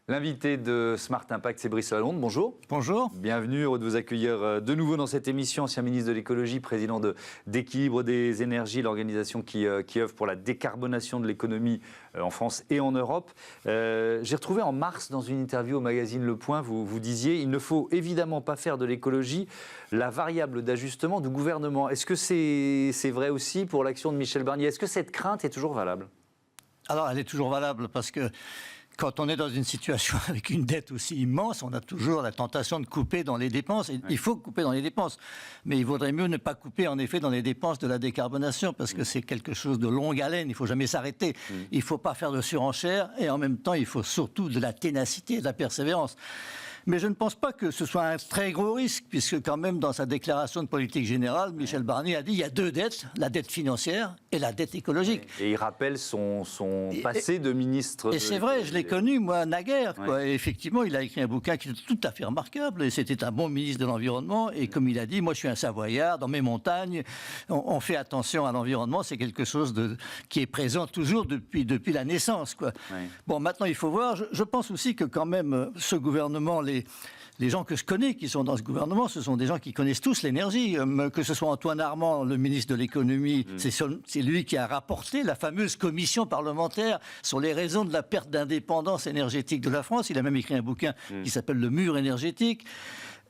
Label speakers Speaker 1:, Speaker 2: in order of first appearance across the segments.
Speaker 1: L'invité de Smart Impact, c'est Brice Lalonde. Bonjour.
Speaker 2: Bonjour.
Speaker 1: Bienvenue, heureux de vous accueillir de nouveau dans cette émission. Ancien ministre de l'écologie, président d'Équilibre des énergies, l'organisation qui œuvre pour la décarbonation de l'économie en France et en Europe. J'ai retrouvé en mars, dans une interview au magazine Le Point, vous disiez « Il ne faut évidemment pas faire de l'écologie la variable d'ajustement du gouvernement ». Est-ce que c'est vrai aussi pour l'action de Michel Barnier? Est-ce que cette crainte est toujours valable?
Speaker 2: Alors, elle est toujours valable parce que quand on est dans une situation avec une dette aussi immense, on a toujours la tentation de couper dans les dépenses. Et il faut couper dans les dépenses. Mais il vaudrait mieux ne pas couper, en effet, dans les dépenses de la décarbonation parce que c'est quelque chose de longue haleine. Il ne faut jamais s'arrêter. Il ne faut pas faire de surenchère. Et en même temps, il faut surtout de la ténacité et de la persévérance. Mais je ne pense pas que ce soit un très gros risque, puisque quand même, dans sa déclaration de politique générale, Michel Barnier a dit qu'il y a deux dettes, la dette financière et la dette écologique.
Speaker 1: Et il rappelle son passé de ministre.
Speaker 2: Et c'est vrai, je l'ai connu, moi, naguère. Ouais. Et effectivement, il a écrit un bouquin qui était tout à fait remarquable, et c'était un bon ministre de l'Environnement. Et comme il a dit, moi, je suis un Savoyard, dans mes montagnes, on fait attention à l'environnement, c'est quelque chose qui est présent toujours depuis la naissance, quoi. Ouais. Bon, maintenant, il faut voir, je pense aussi que quand même, ce gouvernement, les gens que je connais qui sont dans ce gouvernement, ce sont des gens qui connaissent tous l'énergie. Que ce soit Antoine Armand, le ministre de l'économie, c'est lui qui a rapporté la fameuse commission parlementaire sur les raisons de la perte d'indépendance énergétique de la France. Il a même écrit un bouquin qui s'appelle Le mur énergétique.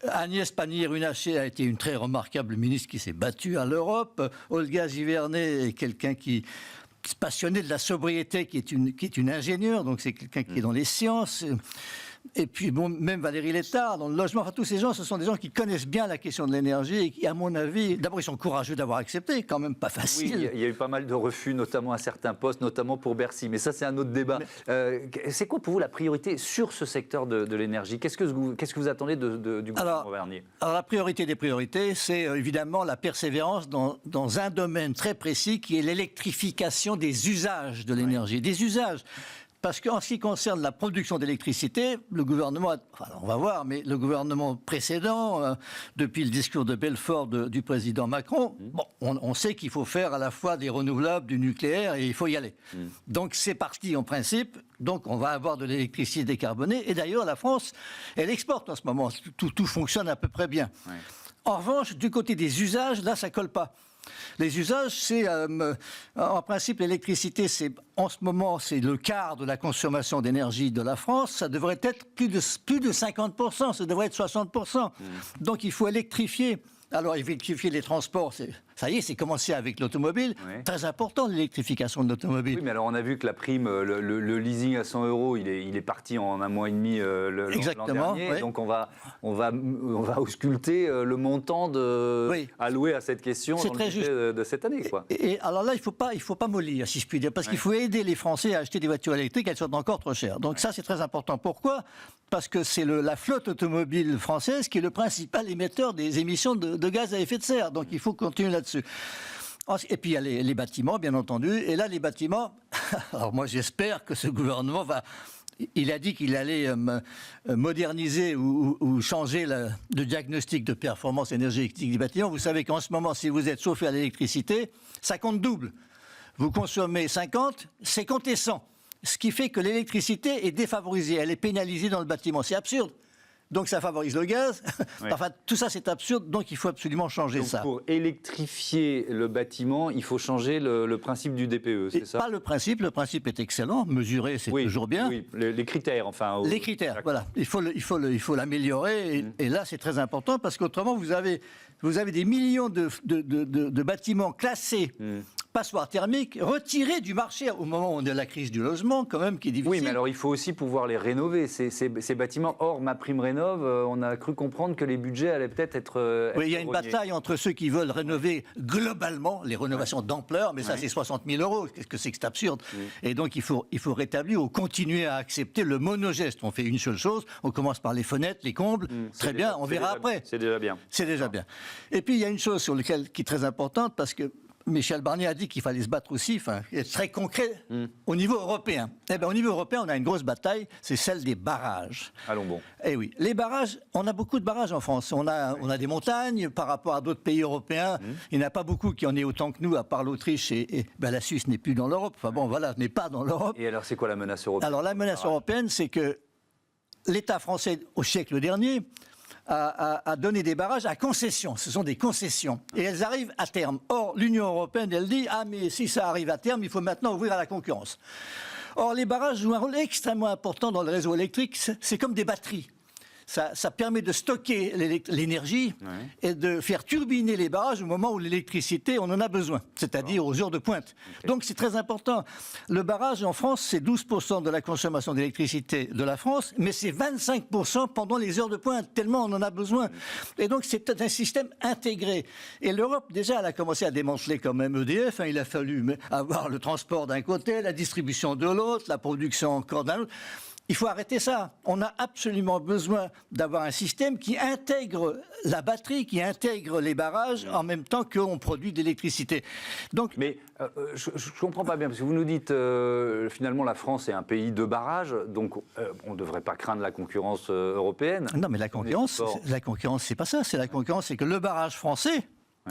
Speaker 2: Agnès Pannier-Runacher a été une très remarquable ministre qui s'est battue à l'Europe. Olga Givernet est quelqu'un qui est passionné de la sobriété, qui est une ingénieure, donc c'est quelqu'un qui est dans les sciences. Et puis, bon, même Valérie Létard, dans le logement, enfin, tous ces gens, ce sont des gens qui connaissent bien la question de l'énergie et qui, à mon avis, d'abord, ils sont courageux d'avoir accepté, quand même pas facile.
Speaker 1: Oui, il y a eu pas mal de refus, notamment à certains postes, notamment pour Bercy. Mais ça, c'est un autre débat. C'est quoi pour vous la priorité sur ce secteur de l'énergie? Qu'est-ce que vous attendez du gouvernement Barnier? Alors,
Speaker 2: la priorité des priorités, c'est évidemment la persévérance dans un domaine très précis qui est l'électrification des usages de l'énergie. Des usages. Parce qu'en ce qui concerne la production d'électricité, le gouvernement, on va voir, mais le gouvernement précédent, depuis le discours de Belfort du président Macron, bon, on sait qu'il faut faire à la fois des renouvelables, du nucléaire, et il faut y aller. Donc c'est parti en principe, donc on va avoir de l'électricité décarbonée, et d'ailleurs la France, elle exporte en ce moment, tout fonctionne à peu près bien. Ouais. En revanche, du côté des usages, là ça colle pas. Les usages, c'est en principe l'électricité, en ce moment c'est le quart de la consommation d'énergie de la France. Ça devrait être plus de 50%, ça devrait être 60%. Donc il faut électrifier. Alors électrifier les transports, ça y est, c'est commencé avec l'automobile. Oui. Très important l'électrification de l'automobile.
Speaker 1: Oui, mais alors on a vu que la prime, le leasing à 100 €, il est parti en un mois et demi l'an dernier. Oui. Donc on va ausculter le montant alloué à cette question dans le budget de cette année, quoi.
Speaker 2: Et alors là, il faut pas mollir, si je puis dire, parce qu'il faut aider les Français à acheter des voitures électriques. Elles sont encore trop chères. Donc ça, c'est très important. Pourquoi? Parce que c'est la flotte automobile française qui est le principal émetteur des émissions de gaz à effet de serre. Donc il faut continuer là-dessus. Et puis il y a les bâtiments, bien entendu. Et là, les bâtiments, alors moi j'espère que ce gouvernement va... Il a dit qu'il allait moderniser ou changer le diagnostic de performance énergétique des bâtiments. Vous savez qu'en ce moment, si vous êtes chauffé à l'électricité, ça compte double. Vous consommez 50, c'est compté 100. Ce qui fait que l'électricité est défavorisée, elle est pénalisée dans le bâtiment. C'est absurde. Donc ça favorise le gaz. Oui. Enfin, tout ça c'est absurde, donc il faut absolument changer
Speaker 1: donc,
Speaker 2: ça.
Speaker 1: Pour électrifier le bâtiment, il faut changer le principe du DPE, c'est ça?
Speaker 2: Pas le principe est excellent, mesurer c'est toujours bien.
Speaker 1: Oui, les critères enfin.
Speaker 2: Les critères, voilà. Il faut l'améliorer et là c'est très important parce qu'autrement vous avez des millions de bâtiments classés. Passoires thermiques, retirés du marché au moment où on est à la crise du logement, quand même, qui est difficile.
Speaker 1: Oui, mais alors il faut aussi pouvoir les rénover, ces bâtiments. Or, MaPrimeRénov', on a cru comprendre que les budgets allaient peut-être être
Speaker 2: oui, il y a une bataille entre ceux qui veulent rénover globalement, les rénovations d'ampleur, mais ça c'est 60 000 €. Qu'est-ce que c'est que c'est absurde? Et donc il faut rétablir ou continuer à accepter le monogeste. On fait une seule chose, on commence par les fenêtres, les combles, très bien, on verra après.
Speaker 1: C'est déjà bien.
Speaker 2: C'est déjà bien. Et puis il y a une chose sur laquelle qui est très importante, parce que Michel Barnier a dit qu'il fallait se battre aussi, être très concret au niveau européen. Eh bien, au niveau européen, on a une grosse bataille, c'est celle des barrages.
Speaker 1: Allons bon.
Speaker 2: Eh oui, les barrages, on a beaucoup de barrages en France. On a des montagnes par rapport à d'autres pays européens. Il n'y en a pas beaucoup qui en aient autant que nous, à part l'Autriche et la Suisse n'est plus dans l'Europe. Enfin bon, voilà, n'est pas dans l'Europe.
Speaker 1: Et alors, c'est quoi la menace européenne?
Speaker 2: Alors, la menace européenne, c'est que l'État français, au siècle dernier, a donné des barrages à concession. Ce sont des concessions. Et elles arrivent à terme. Or, l'Union européenne, elle dit « Ah, mais si ça arrive à terme, il faut maintenant ouvrir à la concurrence ». Or, les barrages jouent un rôle extrêmement important dans le réseau électrique. C'est comme des batteries. Ça permet de stocker l'énergie et de faire turbiner les barrages au moment où l'électricité, on en a besoin, c'est-à-dire aux heures de pointe. Okay. Donc c'est très important. Le barrage en France, c'est 12% de la consommation d'électricité de la France, mais c'est 25% pendant les heures de pointe, tellement on en a besoin. Et donc c'est un système intégré. Et l'Europe, déjà, elle a commencé à démanteler quand même EDF. Il a fallu avoir le transport d'un côté, la distribution de l'autre, la production encore d'un autre. Il faut arrêter ça. On a absolument besoin d'avoir un système qui intègre la batterie, qui intègre les barrages en même temps qu'on produit de l'électricité. Donc,
Speaker 1: mais je ne comprends pas bien, parce que vous nous dites finalement la France est un pays de barrages, donc on ne devrait pas craindre la concurrence européenne.
Speaker 2: Non, mais la concurrence, c'est pas ça. C'est la concurrence, c'est que le barrage français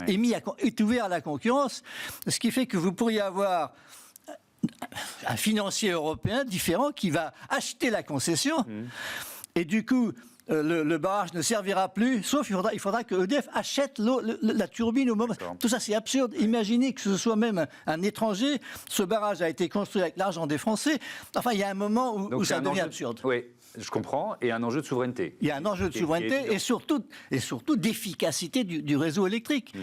Speaker 2: est ouvert à la concurrence, ce qui fait que vous pourriez avoir un financier européen différent qui va acheter la concession et du coup le barrage ne servira plus, sauf il faudra que EDF achète la turbine au moment. Tout ça c'est absurde. Imaginez que ce soit même un étranger, ce barrage a été construit avec l'argent des Français. Enfin il y a un moment où ça devient absurde.
Speaker 1: Oui. Je comprends, et un enjeu de souveraineté.
Speaker 2: Il y a un enjeu de souveraineté et surtout d'efficacité du réseau électrique.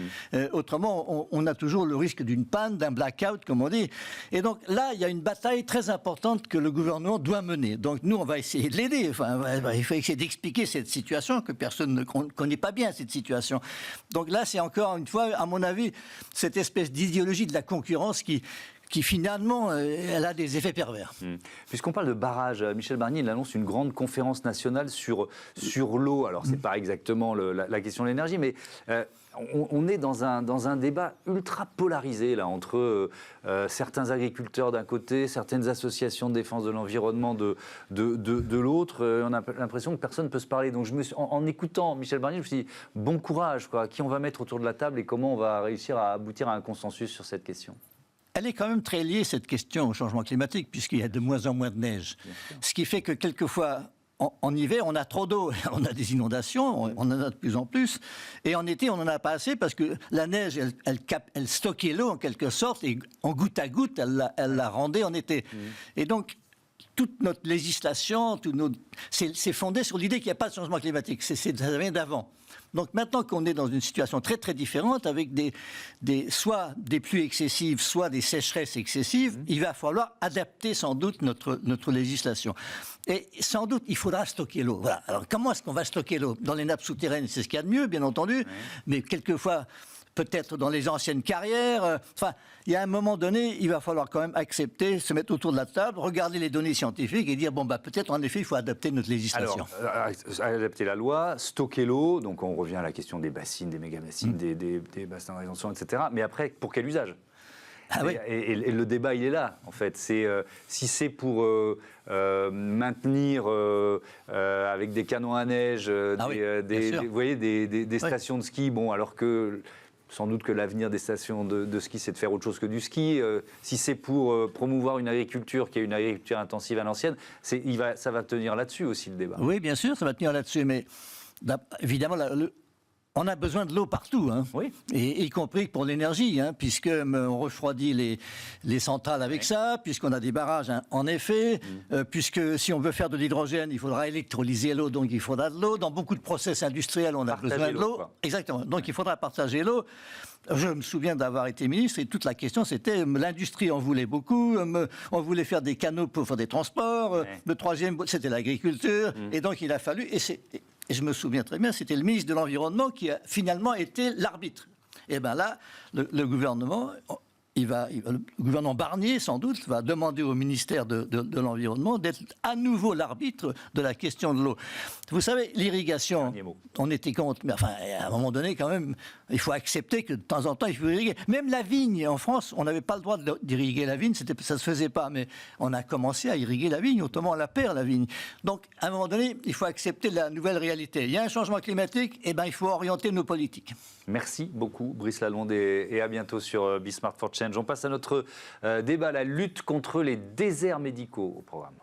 Speaker 2: Autrement, on a toujours le risque d'une panne, d'un blackout, comme on dit. Et donc là, il y a une bataille très importante que le gouvernement doit mener. Donc nous, on va essayer de l'aider. Enfin, il faut essayer d'expliquer cette situation que personne ne connaît pas bien, cette situation. Donc là, c'est encore une fois, à mon avis, cette espèce d'idéologie de la concurrence qui finalement, elle a des effets pervers.
Speaker 1: Puisqu'on parle de barrage, Michel Barnier, il annonce une grande conférence nationale sur l'eau. Alors, ce n'est pas exactement la question de l'énergie, mais on est dans un débat ultra polarisé, là, entre certains agriculteurs d'un côté, certaines associations de défense de l'environnement de l'autre. On a l'impression que personne ne peut se parler. Donc, en écoutant Michel Barnier, je me suis dit, bon courage, quoi. Qui on va mettre autour de la table et comment on va réussir à aboutir à un consensus sur cette question ?
Speaker 2: Elle est quand même très liée, cette question, au changement climatique, puisqu'il y a de moins en moins de neige. Ce qui fait que quelquefois, en hiver, on a trop d'eau, on a des inondations, on en a de plus en plus. Et en été, on n'en a pas assez parce que la neige, elle stockait l'eau en quelque sorte, et en goutte à goutte, elle la rendait en été. Et donc, toute notre législation, c'est fondé sur l'idée qu'il n'y a pas de changement climatique. Ça vient d'avant. Donc maintenant qu'on est dans une situation très très différente, avec soit des pluies excessives, soit des sécheresses excessives, il va falloir adapter sans doute notre législation. Et sans doute, il faudra stocker l'eau. Voilà. Alors comment est-ce qu'on va stocker l'eau ? Dans les nappes souterraines, c'est ce qu'il y a de mieux, bien entendu, mais quelquefois, peut-être dans les anciennes carrières. Enfin, il y a un moment donné, il va falloir quand même accepter, se mettre autour de la table, regarder les données scientifiques et dire, peut-être en effet, il faut adapter notre législation.
Speaker 1: Alors, adapter la loi, stocker l'eau, donc on revient à la question des bassines, des méga-bassines, des bassins de rétention, etc. Mais après, pour quel usage ? Et le débat, il est là, en fait. Si c'est pour maintenir avec des canons à neige, vous voyez, des stations de ski, alors que sans doute que l'avenir des stations de ski, c'est de faire autre chose que du ski. Si c'est pour promouvoir une agriculture qui est une agriculture intensive à l'ancienne, ça va tenir là-dessus aussi, le débat.
Speaker 2: Oui, bien sûr, ça va tenir là-dessus, mais évidemment, on a besoin de l'eau partout, y compris pour l'énergie, puisqu'on refroidit les centrales avec ça, puisqu'on a des barrages, en effet, puisque si on veut faire de l'hydrogène, il faudra électrolyser l'eau, donc il faudra de l'eau. Dans beaucoup de process industriels, on a besoin de l'eau. Exactement, donc il faudra partager l'eau. Je me souviens d'avoir été ministre et toute la question c'était, l'industrie en voulait beaucoup, on voulait faire des canaux pour faire des transports, le troisième c'était l'agriculture, et donc il a fallu... Et je me souviens très bien, c'était le ministre de l'Environnement qui a finalement été l'arbitre. Et bien là, le gouvernement, le gouvernement Barnier, sans doute, va demander au ministère de l'Environnement d'être à nouveau l'arbitre de la question de l'eau. Vous savez, l'irrigation, on était contre, mais enfin, à un moment donné, quand même, il faut accepter que de temps en temps, il faut irriguer. Même la vigne, en France, on n'avait pas le droit d'irriguer la vigne, ça ne se faisait pas, mais on a commencé à irriguer la vigne, autrement on la perd, la vigne. Donc, à un moment donné, il faut accepter la nouvelle réalité. Il y a un changement climatique, et il faut orienter nos politiques.
Speaker 1: Merci beaucoup, Brice Lalonde, et à bientôt sur Be Smart for Change. On passe à notre débat, la lutte contre les déserts médicaux au programme.